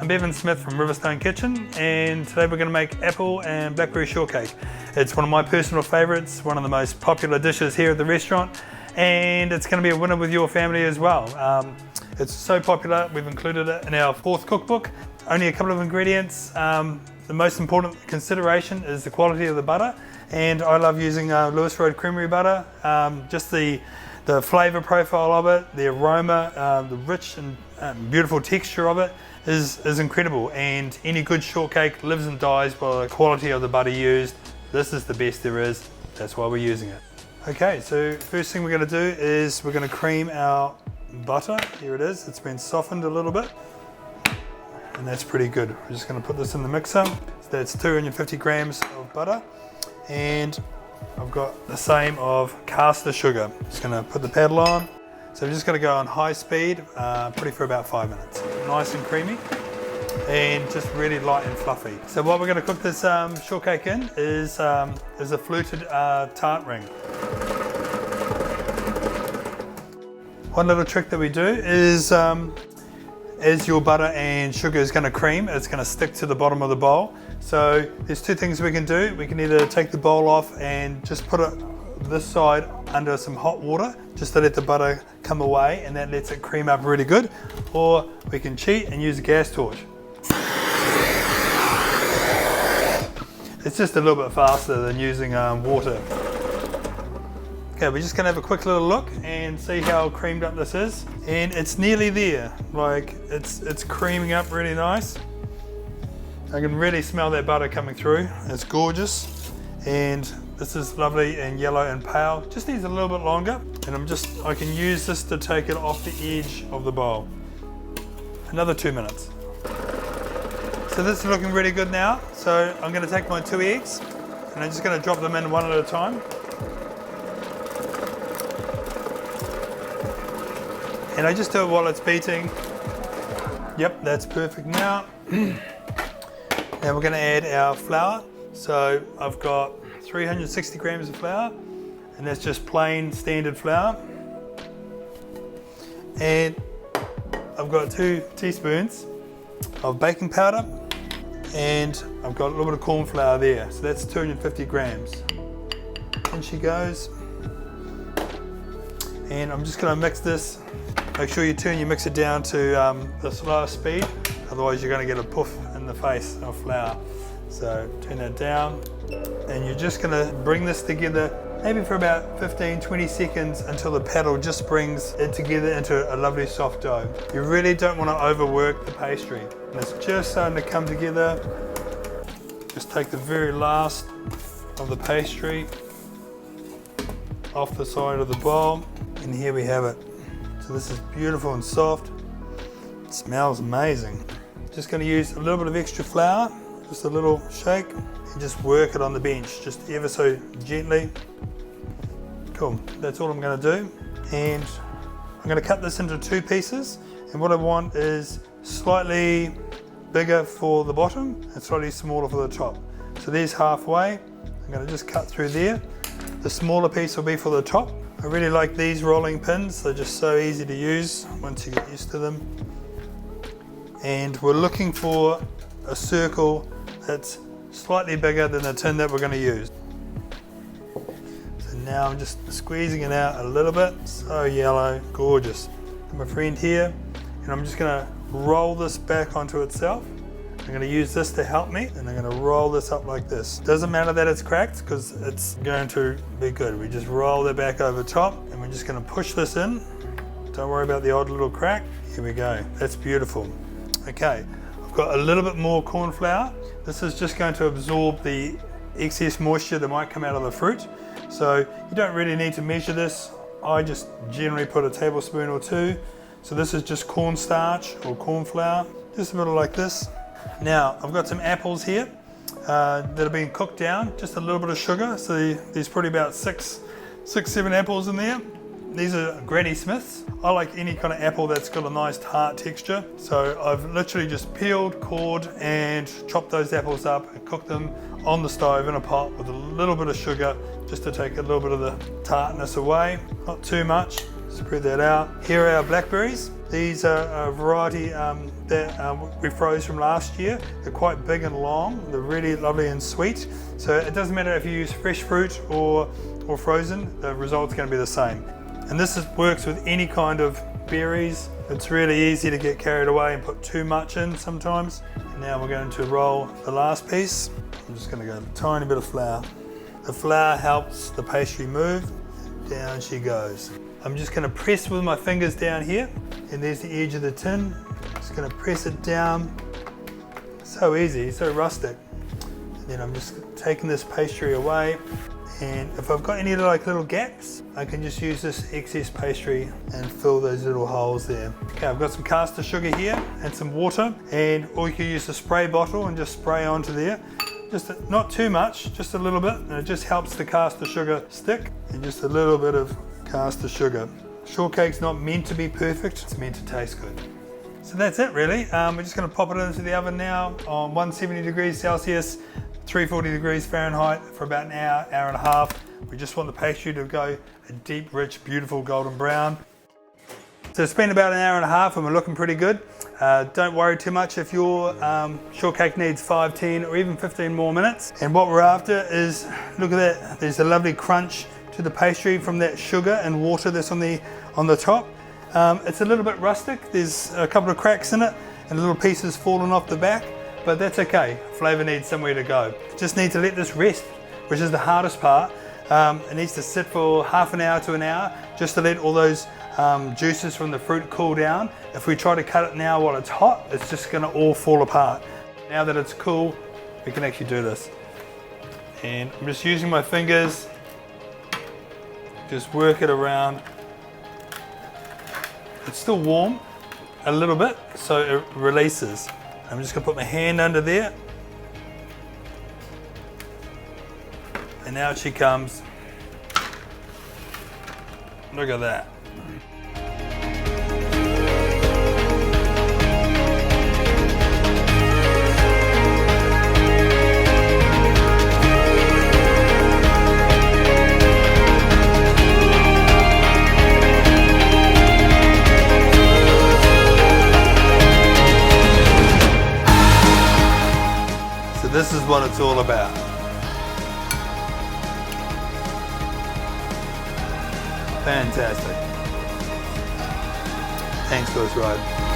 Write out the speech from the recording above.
I'm Bevan Smith from Riverstone Kitchen, and today we're going to make apple and blackberry shortcake. It's one of my personal favourites, one of the most popular dishes here at the restaurant, and it's going to be a winner with your family as well. It's so popular, we've included it in our 4th cookbook. Only a couple of ingredients. The most important consideration is the quality of the butter, and I love using Lewis Road Creamery butter. Just the flavour profile of it, the aroma, the rich and beautiful texture of it is incredible, and any good shortcake lives and dies by the quality of the butter used. This is the best there is, that's why we're using it. Okay, so first thing we're going to do is we're going to cream our butter. Here it is, it's been softened a little bit, and that's pretty good. We're just going to put this in the mixer. So that's 250 grams of butter, and I've got the same of caster sugar. Just going to put the paddle on. So we're just going to go on high speed, probably for about 5 minutes. Nice and creamy, and just really light and fluffy. So what we're going to cook this shortcake in is a fluted tart ring. One little trick that we do is as your butter and sugar is going to cream, it's going to stick to the bottom of the bowl. So there's 2 things we can do. We can either take the bowl off and just put it this side under some hot water just to let the butter come away, and that lets it cream up really good, or we can cheat and use a gas torch. It's just a little bit faster than using water. Okay, we're just going to have a quick little look and see how creamed up this is, and it's nearly there. Like it's creaming up really nice. I can really smell that butter coming through. It's gorgeous, and this is lovely and yellow and pale. Just needs a little bit longer, and I can use this to take it off the edge of the bowl. Another 2 minutes. So this is looking really good now. So I'm going to take my 2 eggs, and I'm just going to drop them in one at a time. And I just do it while it's beating. Yep, that's perfect now. Now we're going to add our flour. So I've got 360 grams of flour, and that's just plain standard flour. And I've got 2 teaspoons of baking powder, and I've got a little bit of corn flour there. So that's 250 grams. In she goes. And I'm just going to mix this. Make sure you turn your mixer down to the slower speed, otherwise you're going to get a poof in the face of flour. So turn that down, and you're just going to bring this together maybe for about 15-20 seconds until the paddle just brings it together into a lovely soft dough. You really don't want to overwork the pastry. And it's just starting to come together. Just take the very last of the pastry off the side of the bowl, and here we have it. So this is beautiful and soft. It smells amazing. Just going to use a little bit of extra flour, just a little shake, and just work it on the bench, just ever so gently. Cool, that's all I'm going to do. And I'm going to cut this into 2 pieces, and what I want is slightly bigger for the bottom and slightly smaller for the top. So there's halfway. I'm going to just cut through there. The smaller piece will be for the top. I really like these rolling pins. They're just so easy to use once you get used to them. And we're looking for a circle that's slightly bigger than the tin that we're going to use. So now I'm just squeezing it out a little bit. So yellow, gorgeous. My friend here, and I'm just going to roll this back onto itself. I'm going to use this to help me, and I'm going to roll this up like this. Doesn't matter that it's cracked, because it's going to be good. We just roll that back over top, and we're just going to push this in. Don't worry about the odd little crack. Here we go. That's beautiful. Okay, I've got a little bit more corn flour. This is just going to absorb the excess moisture that might come out of the fruit. So you don't really need to measure this. I just generally put a tablespoon or 2. So this is just cornstarch or corn flour, just a bit like this. Now I've got some apples here that have been cooked down, just a little bit of sugar. So there's probably about 7 apples in there. These are Granny Smiths. I like any kind of apple that's got a nice tart texture. So I've literally just peeled, cored, and chopped those apples up and cooked them on the stove in a pot with a little bit of sugar, just to take a little bit of the tartness away. Not too much. Spread that out. Here are our blackberries. These are a variety that we froze from last year. They're quite big and long. They're really lovely and sweet. So it doesn't matter if you use fresh fruit or frozen, the result's going to be the same. And this works with any kind of berries. It's really easy to get carried away and put too much in sometimes. And now we're going to roll the last piece. I'm just going to go a tiny bit of flour. The flour helps the pastry move. Down she goes. I'm just going to press with my fingers down here, and there's the edge of the tin. Just going to press it down. So easy, so rustic. And then I'm just taking this pastry away, and if I've got any little gaps, I can just use this excess pastry and fill those little holes there. Okay, I've got some caster sugar here and some water, or you can use a spray bottle and just spray onto there. Just not too much, just a little bit, and it just helps the caster sugar stick, and just a little bit of caster sugar. Shortcake's not meant to be perfect, it's meant to taste good. So that's it really. We're just going to pop it into the oven now on 170 degrees Celsius, 340 degrees Fahrenheit for about an hour, hour and a half. We just want the pastry to go a deep, rich, beautiful golden brown. So it's been about an hour and a half and we're looking pretty good. Don't worry too much if your shortcake needs 5, 10 or even 15 more minutes. And what we're after is, look at that, there's a lovely crunch to the pastry from that sugar and water that's on the top. It's a little bit rustic, there's a couple of cracks in it and little pieces falling off the back, but that's okay, flavour needs somewhere to go. Just need to let this rest, which is the hardest part. It needs to sit for half an hour to an hour just to let all those juices from the fruit cool down. If we try to cut it now while it's hot, it's just going to all fall apart. Now that it's cool, we can actually do this. And I'm just using my fingers, just work it around. It's still warm a little bit, so it releases. I'm just going to put my hand under there. And now she comes. Look at that. So this is what it's all about. Fantastic. Thanks, Lewis Road.